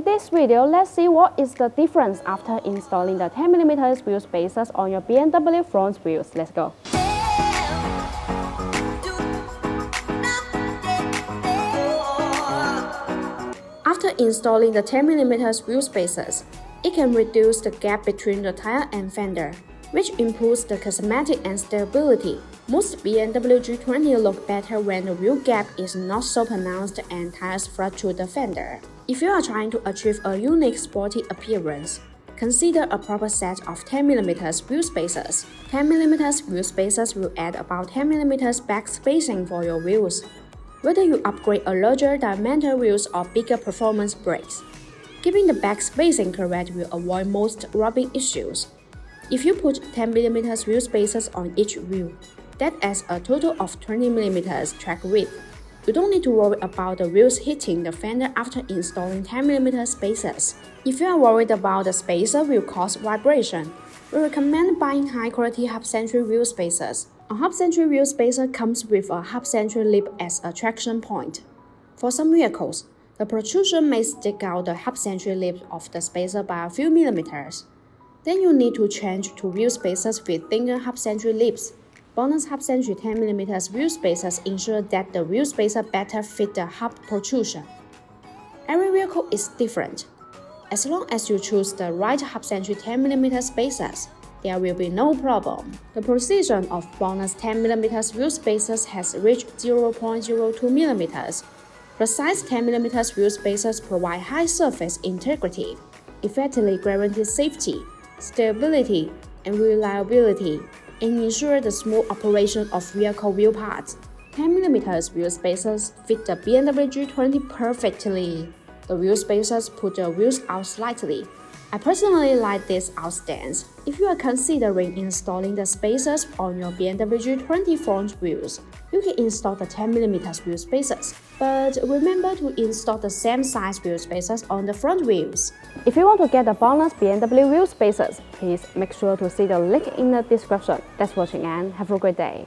this video, let's see what is the difference after installing the 10mm wheel spacers on your BMW front wheels. Let's go. After installing the 10mm wheel spacers, it can reduce the gap between the tire and fender, which improves the cosmetic and stability. Most BMW G20 look better when the wheel gap is not so pronounced and tires flush to the fender. If you are trying to achieve a unique sporty appearance, consider a proper set of 10mm wheel spacers. 10mm wheel spacers will add about 10mm back spacing for your wheels, whether you upgrade a larger diameter wheels or bigger performance brakes. Keeping the back spacing correct will avoid most rubbing issues. If you put 10mm wheel spacers on each wheel, that adds a total of 20mm track width. You don't need to worry about the wheels hitting the fender after installing 10mm spacers. If you are worried about the spacer will cause vibration, we recommend buying high-quality half-century wheel spacers. A half-century wheel spacer comes with a half-century lip as a traction point. For some vehicles, the protrusion may stick out the half-century lip of the spacer by a few millimeters. Then you need to change to wheel spacers with thinner half-century lips. Bonus half-century 10mm wheel spacers ensure that the wheel spacer better fit the hub protrusion. Every vehicle is different. As long as you choose the right half-century 10mm spacers, there will be no problem. The precision of bonus 10mm wheel spacers has reached 0.02mm. Precise 10mm wheel spacers provide high surface integrity, effectively guarantee safety, stability, and reliability, and ensure the smooth operation of vehicle wheel parts. 10mm wheel spacers fit the BMW G20 perfectly. The wheel spacers put the wheels out slightly. I personally like this out stance. If you are considering installing the spacers on your BMW G20 front wheels, you can install the 10mm wheel spacers. But remember to install the same size wheel spacers on the front wheels. If you want to get the bonus BMW wheel spacers, please make sure to see the link in the description. Thanks for watching and have a great day.